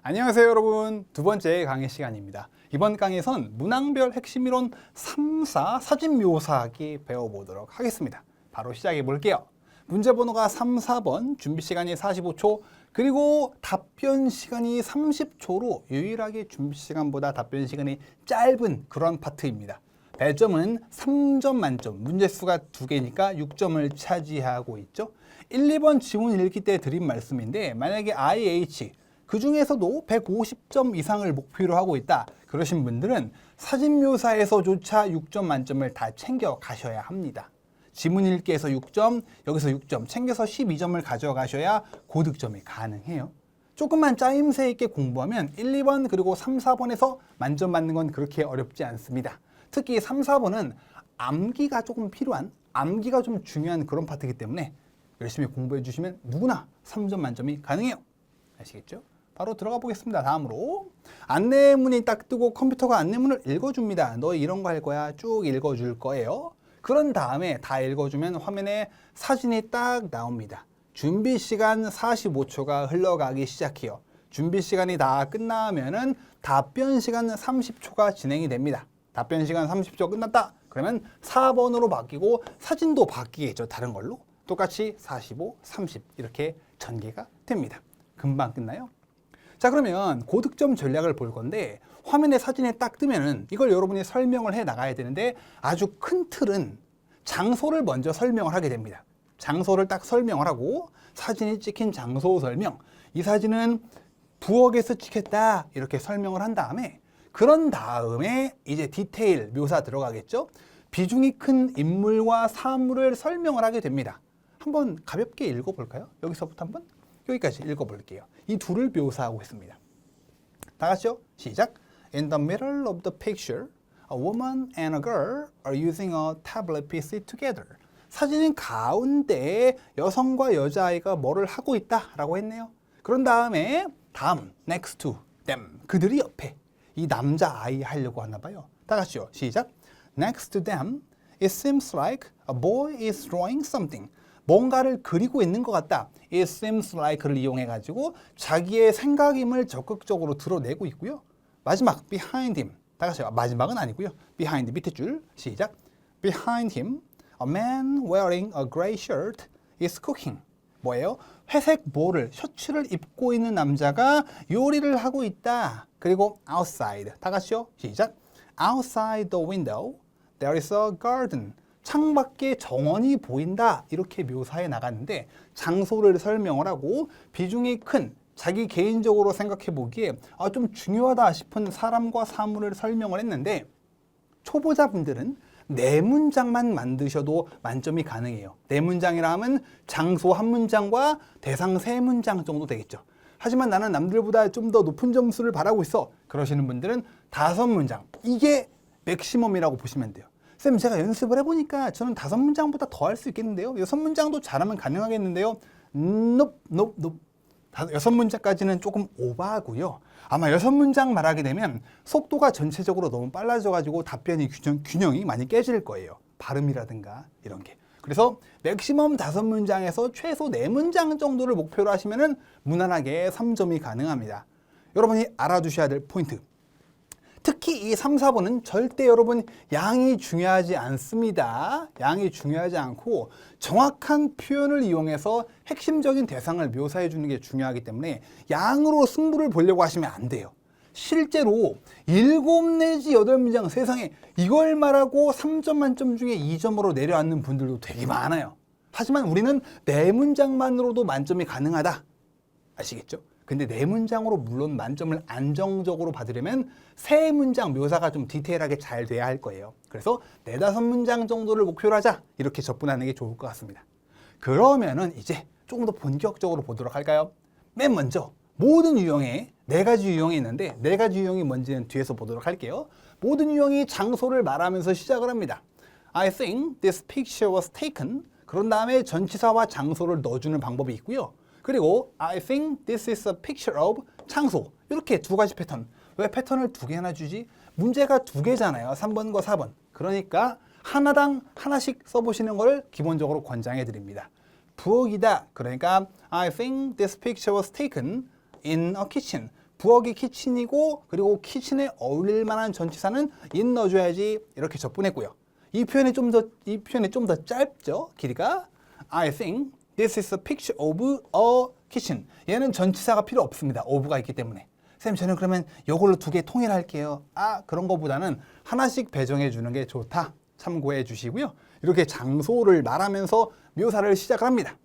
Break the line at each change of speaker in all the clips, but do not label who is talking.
안녕하세요 여러분, 두 번째 강의 시간입니다. 이번 강의에선 문항별 핵심이론 3, 4 사진 묘사하기 배워보도록 하겠습니다. 바로 시작해 볼게요. 문제 번호가 3, 4번, 준비 시간이 45초, 그리고 답변 시간이 30초로 유일하게 준비 시간보다 답변 시간이 짧은 그런 파트입니다. 배점은 3점 만점, 문제수가 2개니까 6점을 차지하고 있죠. 1, 2번 지문 읽기 때 드린 말씀인데, 만약에 IH 그 중에서도 150점 이상을 목표로 하고 있다 그러신 분들은 사진 묘사에서조차 6점 만점을 다 챙겨 가셔야 합니다. 지문 읽기에서 6점, 여기서 6점 챙겨서 12점을 가져가셔야 고득점이 가능해요. 조금만 짜임새 있게 공부하면 1, 2번 그리고 3, 4번에서 만점 받는 건 그렇게 어렵지 않습니다. 특히 3, 4번은 암기가 조금 필요한, 암기가 좀 중요한 그런 파트이기 때문에 열심히 공부해 주시면 누구나 3점 만점이 가능해요. 아시겠죠? 바로 들어가 보겠습니다. 다음으로 안내문이 딱 뜨고 컴퓨터가 안내문을 읽어줍니다. 너 이런 거 할 거야. 쭉 읽어줄 거예요. 그런 다음에 다 읽어주면 화면에 사진이 딱 나옵니다. 준비 시간 45초가 흘러가기 시작해요. 준비 시간이 다 끝나면은 답변 시간 30초가 진행이 됩니다. 답변 시간 30초 끝났다. 그러면 4번으로 바뀌고 사진도 바뀌겠죠. 다른 걸로. 똑같이 45, 30 이렇게 전개가 됩니다. 금방 끝나요. 자, 그러면 고득점 전략을 볼 건데, 화면에 사진이 딱 뜨면은 이걸 여러분이 설명을 해 나가야 되는데, 아주 큰 틀은 장소를 먼저 설명을 하게 됩니다. 장소를 딱 설명을 하고, 사진이 찍힌 장소 설명, 이 사진은 부엌에서 찍혔다 이렇게 설명을 한 다음에, 그런 다음에 이제 디테일 묘사 들어가겠죠. 비중이 큰 인물과 사물을 설명을 하게 됩니다. 한번 가볍게 읽어볼까요? 여기서부터 한번 여기까지 읽어볼게요. 이 둘을 묘사하고 있습니다. 다 같이요. 시작. In the middle of the picture, a woman and a girl are using a tablet PC together. 사진 가운데 여성과 여자아이가 뭐를 하고 있다라고 했네요. 그런 다음에 다음 next to them, 그들이 옆에 이 남자아이 하려고 하나 봐요. 다 같이요. 시작. Next to them, it seems like a boy is drawing something. 뭔가를 그리고 있는 것 같다. It seems like를 이용해가지고 자기의 생각임을 적극적으로 드러내고 있고요. 마지막 behind him. 다 같이 마지막은 아니고요. behind 밑에 줄 시작. Behind him, a man wearing a gray shirt is cooking. 뭐예요? 회색 모를 셔츠를 입고 있는 남자가 요리를 하고 있다. 그리고 outside. 다 같이요. 시작. Outside the window, there is a garden. 창밖에 정원이 보인다 이렇게 묘사해 나갔는데, 장소를 설명을 하고 비중이 큰 자기 개인적으로 생각해 보기에 좀 중요하다 싶은 사람과 사물을 설명을 했는데, 초보자분들은 네 문장만 만드셔도 만점이 가능해요. 네 문장이라 하면 장소 한 문장과 대상 세 문장 정도 되겠죠. 하지만 나는 남들보다 좀 더 높은 점수를 바라고 있어 그러시는 분들은 5문장, 이게 맥시멈이라고 보시면 돼요. 쌤, 제가 연습을 해보니까 저는 5문장보다 더 할 수 있겠는데요. 6문장도 잘하면 가능하겠는데요. Nope. 6문장까지는 조금 오버하고요. 아마 6문장 말하게 되면 속도가 전체적으로 너무 빨라져가지고 답변이 균형이 많이 깨질 거예요. 발음이라든가 이런 게. 그래서 맥시멈 5문장에서 최소 4문장 정도를 목표로 하시면은 무난하게 3점이 가능합니다. 여러분이 알아두셔야 될 포인트. 특히 이 3, 4번은 절대 여러분 양이 중요하지 않습니다. 양이 중요하지 않고 정확한 표현을 이용해서 핵심적인 대상을 묘사해 주는 게 중요하기 때문에 양으로 승부를 보려고 하시면 안 돼요. 실제로 7 내지 8문장, 세상에 이걸 말하고 3점 만점 중에 2점으로 내려앉는 분들도 되게 많아요. 하지만 우리는 4문장만으로도 만점이 가능하다. 아시겠죠? 근데 4문장으로 물론 만점을 안정적으로 받으려면 3문장 묘사가 좀 디테일하게 잘 돼야 할 거예요. 그래서 4, 5문장 정도를 목표로 하자. 이렇게 접근하는 게 좋을 것 같습니다. 그러면은 이제 조금 더 본격적으로 보도록 할까요? 맨 먼저 모든 유형에 4가지 유형이 있는데, 4가지 유형이 뭔지는 뒤에서 보도록 할게요. 모든 유형이 장소를 말하면서 시작을 합니다. I think this picture was taken. 그런 다음에 전치사와 장소를 넣어주는 방법이 있고요. 그리고 I think this is a picture of 장소. 이렇게 2가지 패턴. 왜 패턴을 2개나 주지? 문제가 2개잖아요. 3번과 4번. 그러니까 하나당 하나씩 써보시는 걸 기본적으로 권장해 드립니다. 부엌이다. 그러니까 I think this picture was taken in a kitchen. 부엌이 키친이고 그리고 키친에 어울릴 만한 전치사는 in 넣어줘야지 이렇게 접근했고요. 이 표현이 좀 더 짧죠. 길이가 I think this is a picture of a kitchen. 얘는 전치사가 필요 없습니다. of가 있기 때문에. 쌤 저는 그러면 이걸로 두 개 통일할게요. 그런 거보다는 하나씩 배정해 주는 게 좋다. 참고해 주시고요. 이렇게 장소를 말하면서 묘사를 시작합니다.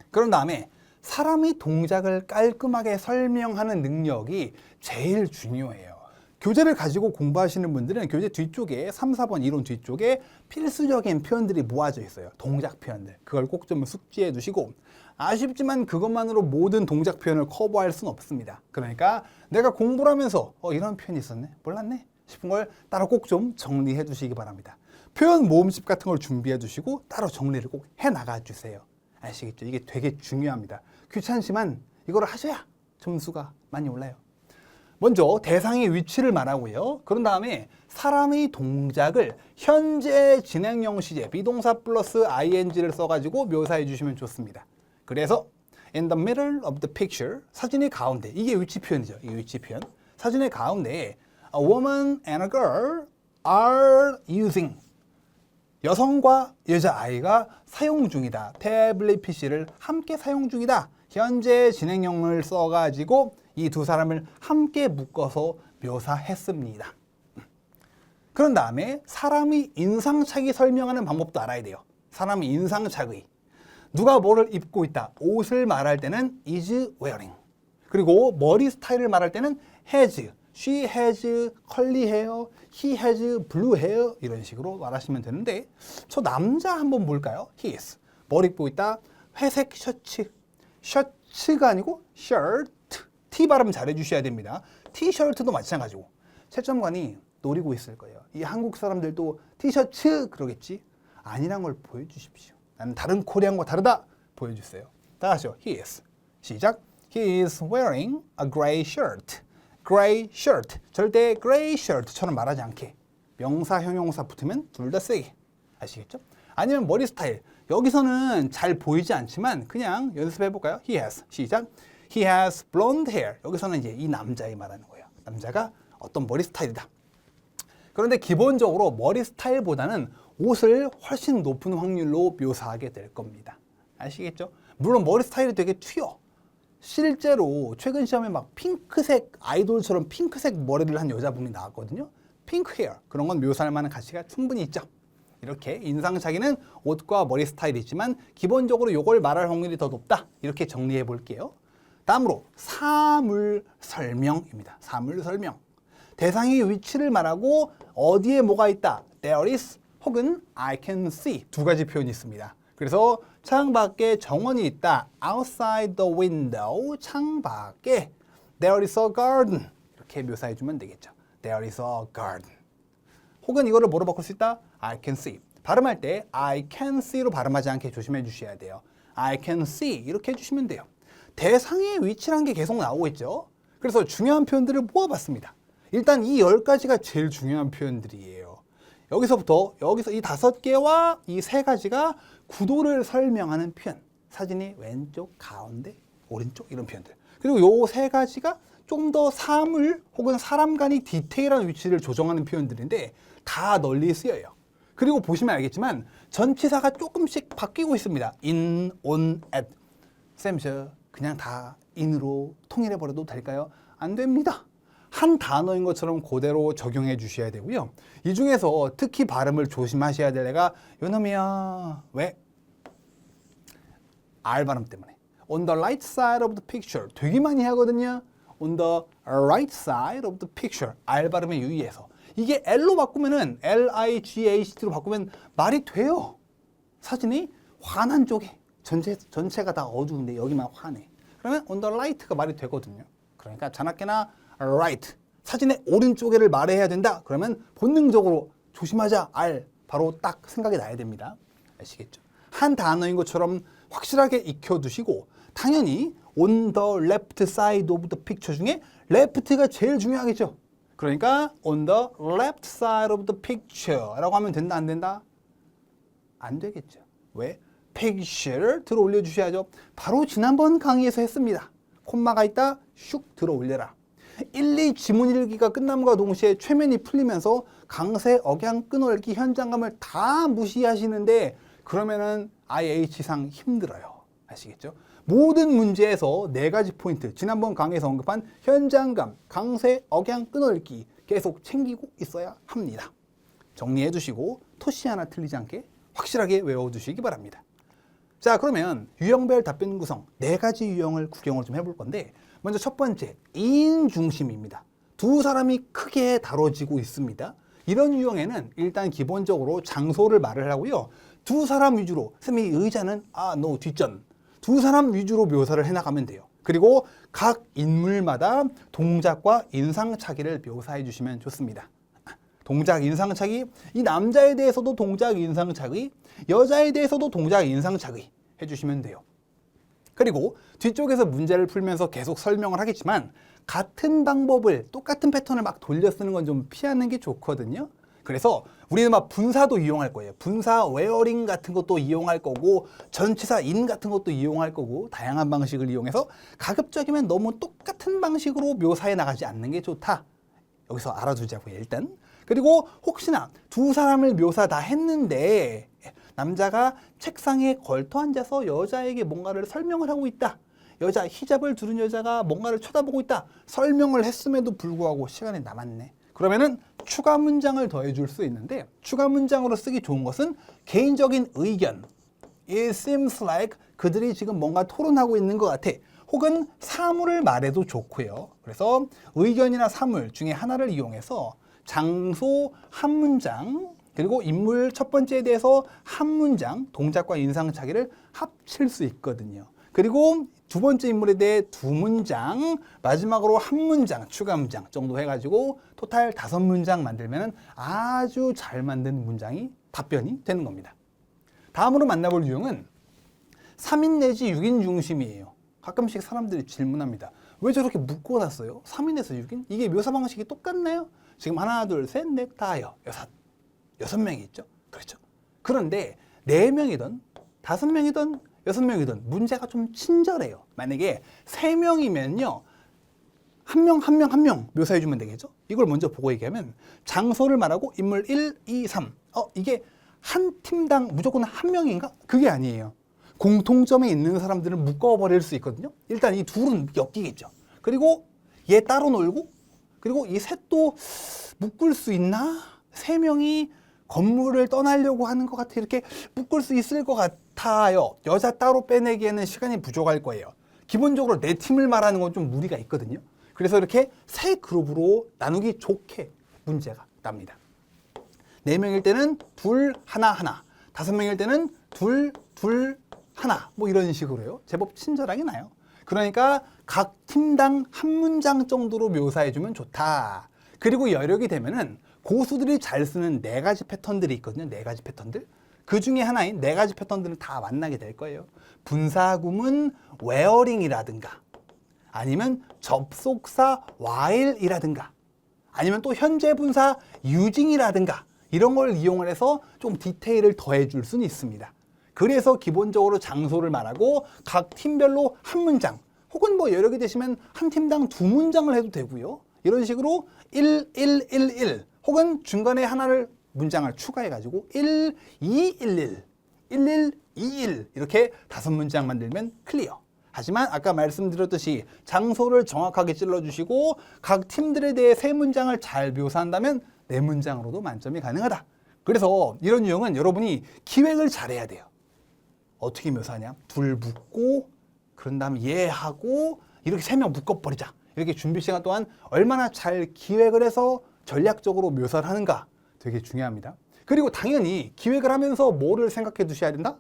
그런 다음에 사람이 동작을 깔끔하게 설명하는 능력이 제일 중요해요. 교재를 가지고 공부하시는 분들은 교재 뒤쪽에 3, 4번 이론 뒤쪽에 필수적인 표현들이 모아져 있어요. 동작 표현들. 그걸 꼭 좀 숙지해 두시고 아쉽지만 그것만으로 모든 동작 표현을 커버할 수는 없습니다. 그러니까 내가 공부를 하면서 이런 표현이 있었네? 몰랐네? 싶은 걸 따로 꼭 좀 정리해 두시기 바랍니다. 표현 모음집 같은 걸 준비해 두시고 따로 정리를 꼭 해나가 주세요. 아시겠죠? 이게 되게 중요합니다. 귀찮지만 이걸 하셔야 점수가 많이 올라요. 먼저 대상의 위치를 말하고요. 그런 다음에 사람의 동작을 현재 진행형 시제 비동사 플러스 ing를 써가지고 묘사해 주시면 좋습니다. 그래서 in the middle of the picture 사진의 가운데 이게 위치 표현이죠. 이 위치 표현 사진의 가운데에 a woman and a girl are using 여성과 여자아이가 사용 중이다. 태블릿 PC를 함께 사용 중이다. 현재 진행형을 써가지고 이 두 사람을 함께 묶어서 묘사했습니다. 그런 다음에 사람의 인상착의 설명하는 방법도 알아야 돼요. 사람의 인상착의. 누가 뭐를 입고 있다. 옷을 말할 때는 is wearing. 그리고 머리 스타일을 말할 때는 has. She has curly hair, he has blue hair 이런 식으로 말하시면 되는데 저 남자 한번 볼까요? He is. 머리 입고 있다. 회색 셔츠. 셔츠가 아니고 shirt. T 발음 잘 해주셔야 됩니다. 티셔츠도 마찬가지고 채점관이 노리고 있을 거예요. 이 한국 사람들도 티셔츠 그러겠지? 아니란 걸 보여주십시오. 나는 다른 코리안과 다르다. 보여주세요. 다 같이요. He is. 시작. He is wearing a gray shirt. gray shirt. 절대 gray shirt처럼 말하지 않게. 명사, 형용사 붙으면 둘 다 세게. 아시겠죠? 아니면 머리 스타일. 여기서는 잘 보이지 않지만 그냥 연습해 볼까요? He has. 시작. He has blonde hair. 여기서는 이제 이 남자에 말하는 거예요. 남자가 어떤 머리 스타일이다. 그런데 기본적으로 머리 스타일보다는 옷을 훨씬 높은 확률로 묘사하게 될 겁니다. 아시겠죠? 물론 머리 스타일이 되게 튀어. 실제로 최근 시험에 막 핑크색 아이돌처럼 핑크색 머리를 한 여자분이 나왔거든요. 핑크 헤어. 그런 건 묘사할 만한 가치가 충분히 있죠. 이렇게 인상착의는 옷과 머리 스타일이지만 기본적으로 이걸 말할 확률이 더 높다. 이렇게 정리해 볼게요. 다음으로 사물 설명입니다. 사물 설명. 대상의 위치를 말하고 어디에 뭐가 있다. There is 혹은 I can see 두 가지 표현이 있습니다. 그래서 창밖에 정원이 있다. Outside the window 창밖에 There is a garden 이렇게 묘사해 주면 되겠죠. There is a garden. 혹은 이거를 뭐로 바꿀 수 있다? I can see. 발음할 때 I can see로 발음하지 않게 조심해 주셔야 돼요. I can see 이렇게 해주시면 돼요. 대상의 위치란 게 계속 나오고 있죠. 그래서 중요한 표현들을 모아봤습니다. 일단 이 10가지가 제일 중요한 표현들이에요. 여기서 이 5개와 이 3가지가 구도를 설명하는 표현. 사진이 왼쪽, 가운데, 오른쪽 이런 표현들. 그리고 요 3가지가 좀 더 사물 혹은 사람 간의 디테일한 위치를 조정하는 표현들인데 다 널리 쓰여요. 그리고 보시면 알겠지만 전치사가 조금씩 바뀌고 있습니다. in, on, at. 쌤, 저 그냥 다 in으로 통일해버려도 될까요? 안 됩니다. 한 단어인 것처럼 그대로 적용해 주셔야 되고요. 이 중에서 특히 발음을 조심하셔야 될 애가 요놈이야. 왜? R 발음 때문에. On the right side of the picture. 되게 많이 하거든요. On the right side of the picture. R 발음에 유의해서. 이게 L로 바꾸면은 L-I-G-H-T로 바꾸면 말이 돼요. 사진이 환한 쪽에. 전체가 다 어두운데 여기만 환해. 그러면 on the right가 말이 되거든요. 그러니까 자나깨나 right. 사진의 오른쪽에를 말해야 된다. 그러면 본능적으로 조심하자. R. 바로 딱 생각이 나야 됩니다. 아시겠죠? 한 단어인 것처럼 확실하게 익혀두시고 당연히 on the left side of the picture 중에 left가 제일 중요하겠죠. 그러니까 on the left side of the picture 라고 하면 된다 안 된다? 안 되겠죠. 왜? picture를 들어 올려주셔야죠. 바로 지난번 강의에서 했습니다. 콤마가 있다 슉 들어 올려라. 1, 2 지문 읽기가 끝남과 동시에 최면이 풀리면서 강세, 억양, 끊어읽기, 현장감을 다 무시하시는데 그러면은 IH상 힘들어요. 아시겠죠? 모든 문제에서 4가지 포인트, 지난번 강의에서 언급한 현장감, 강세, 억양, 끊어읽기 계속 챙기고 있어야 합니다. 정리해 두시고 토시 하나 틀리지 않게 확실하게 외워두시기 바랍니다. 자, 그러면 유형별 답변 구성 4가지 유형을 구경을 좀 해볼 건데, 먼저 첫 번째, 2인 중심입니다. 두 사람이 크게 다뤄지고 있습니다. 이런 유형에는 일단 기본적으로 장소를 말을 하고요. 두 사람 위주로, 쌤이 의자는 너 뒷전, 두 사람 위주로 묘사를 해나가면 돼요. 그리고 각 인물마다 동작과 인상차기를 묘사해 주시면 좋습니다. 동작 인상차기, 이 남자에 대해서도 동작 인상차기, 여자에 대해서도 동작 인상차기 해주시면 돼요. 그리고 뒤쪽에서 문제를 풀면서 계속 설명을 하겠지만 같은 방법을, 똑같은 패턴을 막 돌려 쓰는 건 좀 피하는 게 좋거든요. 그래서 우리는 막 분사도 이용할 거예요. 분사 웨어링 같은 것도 이용할 거고, 전치사 인 같은 것도 이용할 거고, 다양한 방식을 이용해서 가급적이면 너무 똑같은 방식으로 묘사해 나가지 않는 게 좋다. 여기서 알아두자고요, 일단. 그리고 혹시나 두 사람을 묘사 다 했는데 남자가 책상에 걸터 앉아서 여자에게 뭔가를 설명을 하고 있다. 여자, 히잡을 두른 여자가 뭔가를 쳐다보고 있다. 설명을 했음에도 불구하고 시간이 남았네. 그러면은 추가 문장을 더해 줄 수 있는데, 추가 문장으로 쓰기 좋은 것은 개인적인 의견. It seems like 그들이 지금 뭔가 토론하고 있는 것 같아. 혹은 사물을 말해도 좋고요. 그래서 의견이나 사물 중에 하나를 이용해서 장소 한 문장, 그리고 인물 첫 번째에 대해서 한 문장, 동작과 인상차기를 합칠 수 있거든요. 그리고 두 번째 인물에 대해 2문장, 마지막으로 한 문장, 추가 문장 정도 해가지고 토탈 5문장 만들면 아주 잘 만든 문장이 답변이 되는 겁니다. 다음으로 만나볼 유형은 3인 내지 6인 중심이에요. 가끔씩 사람들이 질문합니다. 왜 저렇게 묶어놨어요? 3인에서 6인? 이게 묘사 방식이 똑같나요? 지금 하나, 둘, 셋, 넷, 다여, 여섯 명이 있죠? 그렇죠. 그런데 4명이든 5명이든 6명이든 문제가 좀 친절해요. 만약에 3명이면요, 한 명 묘사해주면 되겠죠? 이걸 먼저 보고 얘기하면 장소를 말하고 인물 1, 2, 3. 이게 한 팀당 무조건 한 명인가? 그게 아니에요. 공통점에 있는 사람들은 묶어버릴 수 있거든요. 일단 이 둘은 엮이겠죠. 그리고 얘 따로 놀고, 그리고 이 셋도 묶을 수 있나? 3명이 건물을 떠나려고 하는 것 같아. 이렇게 묶을 수 있을 것 같아요. 여자 따로 빼내기에는 시간이 부족할 거예요. 기본적으로 4팀을 말하는 건 좀 무리가 있거든요. 그래서 이렇게 3그룹으로 나누기 좋게 문제가 납니다. 4명일 때는 둘, 하나. 5명일 때는 둘, 하나. 뭐 이런 식으로요. 제법 친절하게 나요. 그러니까 각 팀당 한 문장 정도로 묘사해주면 좋다. 그리고 여력이 되면은 고수들이 잘 쓰는 4가지 패턴들이 있거든요. 4가지 패턴들. 그 중에 하나인 4가지 패턴들은 다 만나게 될 거예요. 분사구문 웨어링이라든가, 아니면 접속사 while이라든가, 아니면 또 현재 분사 using이라든가, 이런 걸 이용을 해서 좀 디테일을 더해 줄 수는 있습니다. 그래서 기본적으로 장소를 말하고 각 팀별로 한 문장, 혹은 뭐 여력이 되시면 한 팀당 2문장을 해도 되고요. 이런 식으로 1, 혹은 중간에 하나를 문장을 추가해가지고 1, 2, 2, 1 이렇게 5문장 만들면 클리어. 하지만 아까 말씀드렸듯이 장소를 정확하게 찔러주시고 각 팀들에 대해 3문장을 잘 묘사한다면 4문장으로도 만점이 가능하다. 그래서 이런 유형은 여러분이 기획을 잘해야 돼요. 어떻게 묘사하냐? 둘 묶고, 그런 다음에 얘하고 이렇게 3명 묶어버리자. 이렇게 준비 시간 동안 얼마나 잘 기획을 해서 전략적으로 묘사를 하는가 되게 중요합니다. 그리고 당연히 기획을 하면서 뭐를 생각해 두셔야 된다?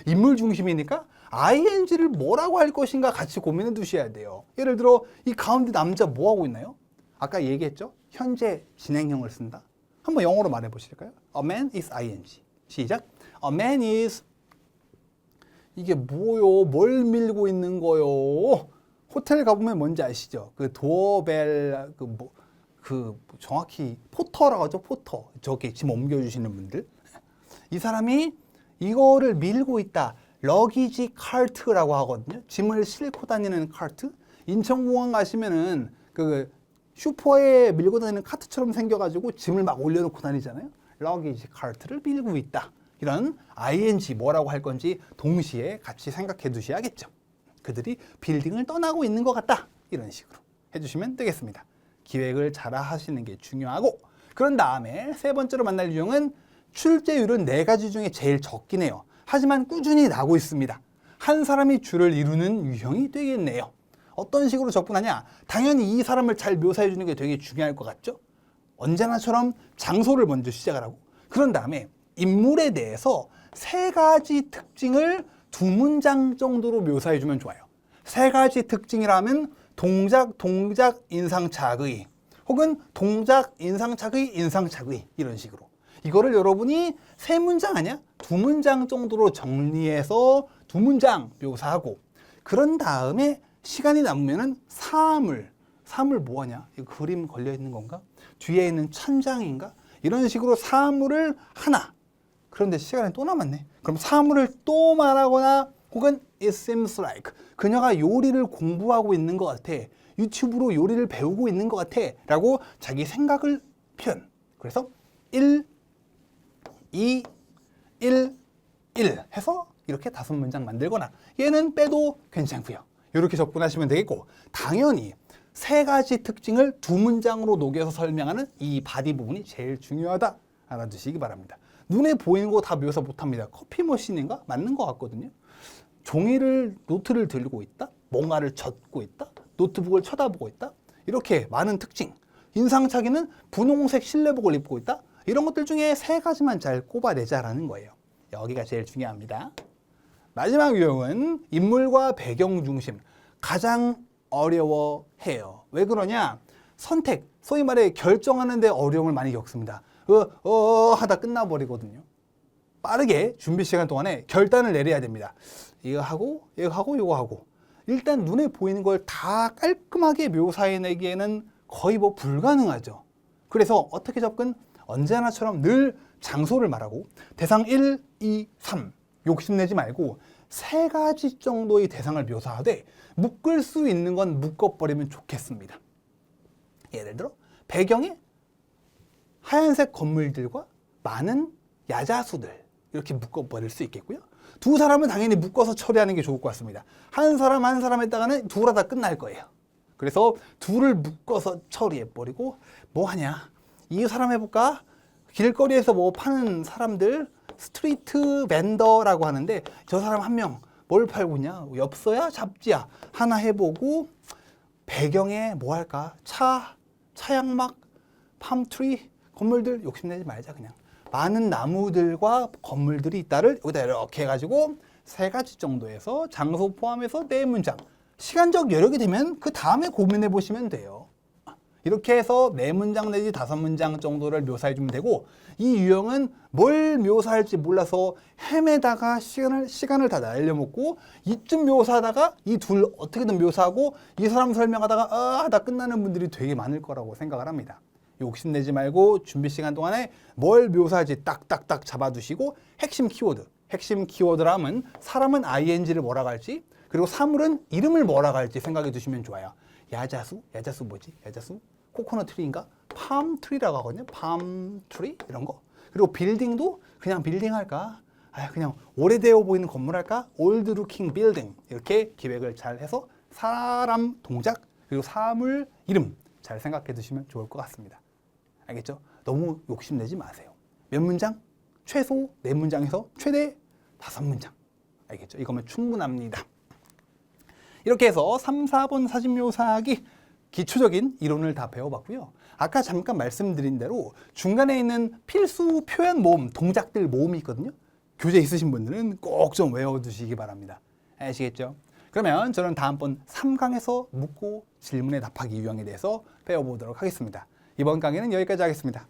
인물 중심이니까 ing를 뭐라고 할 것인가 같이 고민해 두셔야 돼요. 예를 들어 이 가운데 남자 뭐 하고 있나요? 아까 얘기했죠? 현재 진행형을 쓴다. 한번 영어로 말해 보실까요? A man is ing. 시작. A man is, 이게 뭐요? 뭘 밀고 있는 거요? 호텔 가보면 뭔지 아시죠? 그 도어벨, 정확히 포터라고 하죠? 포터. 저기 짐 옮겨주시는 분들. 이 사람이 이거를 밀고 있다. 러기지 카트라고 하거든요. 짐을 싣고 다니는 카트. 인천공항 가시면은 그 슈퍼에 밀고 다니는 카트처럼 생겨가지고 짐을 막 올려놓고 다니잖아요. 러기지 카트를 밀고 있다. 이런 ing 뭐라고 할 건지 동시에 같이 생각해 두셔야겠죠. 그들이 빌딩을 떠나고 있는 것 같다. 이런 식으로 해주시면 되겠습니다. 기획을 잘 하시는 게 중요하고, 그런 다음에 세 번째로 만날 유형은 출제율은 4가지 중에 제일 적긴 해요. 하지만 꾸준히 나고 있습니다. 한 사람이 주를 이루는 유형이 되겠네요. 어떤 식으로 접근하냐? 당연히 이 사람을 잘 묘사해 주는 게 되게 중요할 것 같죠? 언제나처럼 장소를 먼저 시작을 하고, 그런 다음에 인물에 대해서 3가지 특징을 2문장 정도로 묘사해 주면 좋아요. 3가지 특징이라면 동작, 인상착의, 혹은 동작, 인상착의 이런 식으로. 이거를 여러분이 3문장 아니야? 2문장 정도로 정리해서 2문장 묘사하고, 그런 다음에 시간이 남으면은 사물 뭐하냐? 이거 그림 걸려 있는 건가? 뒤에 있는 천장인가? 이런 식으로 사물을 하나. 그런데 시간이 또 남았네. 그럼 사물을 또 말하거나, 혹은 it seems like 그녀가 요리를 공부하고 있는 것 같아. 유튜브로 요리를 배우고 있는 것 같아. 라고 자기 생각을 표현. 그래서 1, 2, 1, 1 해서 이렇게 5문장 만들거나, 얘는 빼도 괜찮고요. 이렇게 접근하시면 되겠고, 당연히 3가지 특징을 2문장으로 녹여서 설명하는 이 바디 부분이 제일 중요하다. 알아두시기 바랍니다. 눈에 보이는 거 다 묘사 못합니다. 커피 머신인가? 맞는 것 같거든요. 노트를 들고 있다? 뭔가를 적고 있다? 노트북을 쳐다보고 있다? 이렇게 많은 특징. 인상착의는 분홍색 실내복을 입고 있다? 이런 것들 중에 3가지만 잘 꼽아내자라는 거예요. 여기가 제일 중요합니다. 마지막 유형은 인물과 배경 중심. 가장 어려워해요. 왜 그러냐? 선택, 소위 말해 결정하는 데 어려움을 많이 겪습니다. 하다 끝나버리거든요. 빠르게 준비 시간 동안에 결단을 내려야 됩니다. 이거 하고 이거 하고. 일단 눈에 보이는 걸 다 깔끔하게 묘사해내기에는 거의 불가능하죠. 그래서 어떻게 접근? 언제나처럼 늘 장소를 말하고, 대상 1, 2, 3 욕심내지 말고 3가지 정도의 대상을 묘사하되, 묶을 수 있는 건 묶어버리면 좋겠습니다. 예를 들어 배경에 하얀색 건물들과 많은 야자수들, 이렇게 묶어버릴 수 있겠고요. 2 사람은 당연히 묶어서 처리하는 게 좋을 것 같습니다. 한 사람 했다가는 2 하다 끝날 거예요. 그래서 2를 묶어서 처리해버리고, 뭐 하냐? 이 사람 해볼까? 길거리에서 뭐 파는 사람들, 스트리트 벤더라고 하는데, 저 사람 한 명 뭘 팔고 있냐? 엽서야? 잡지야? 하나 해보고, 배경에 뭐 할까? 차양막, 팜트리, 건물들 욕심내지 말자. 그냥 많은 나무들과 건물들이 있다를 여기다 이렇게 해가지고 3가지 정도에서 장소 포함해서 4문장. 시간적 여력이 되면 그 다음에 고민해 보시면 돼요. 이렇게 해서 4문장 내지 5문장 정도를 묘사해주면 되고, 이 유형은 뭘 묘사할지 몰라서 헤매다가 시간을 다 날려먹고, 이쯤 묘사하다가 이 둘 어떻게든 묘사하고 이 사람 설명하다가 하다 끝나는 분들이 되게 많을 거라고 생각을 합니다. 욕심내지 말고 준비 시간 동안에 뭘 묘사할지 딱딱딱 잡아두시고, 핵심 키워드라면 사람은 ing를 뭐라고 할지, 그리고 사물은 이름을 뭐라고 할지 생각해 두시면 좋아요. 야자수 뭐지? 야자수? 코코넛 트리인가? 팜트리라고 하거든요. 팜트리 이런 거. 그리고 빌딩도 그냥 빌딩 할까? 그냥 오래되어 보이는 건물 할까? 올드 루킹 빌딩. 이렇게 기획을 잘 해서 사람 동작, 그리고 사물 이름 잘 생각해 두시면 좋을 것 같습니다. 알겠죠? 너무 욕심내지 마세요. 몇 문장? 최소 4문장에서 최대 5문장. 알겠죠? 이거면 충분합니다. 이렇게 해서 3, 4번 사진묘사하기 기초적인 이론을 다 배워봤고요. 아까 잠깐 말씀드린 대로 중간에 있는 필수 표현 모음, 동작들 모음이 있거든요. 교재 있으신 분들은 꼭 좀 외워두시기 바랍니다. 아시겠죠? 그러면 저는 다음번 3강에서 묻고 질문에 답하기 유형에 대해서 배워보도록 하겠습니다. 이번 강의는 여기까지 하겠습니다.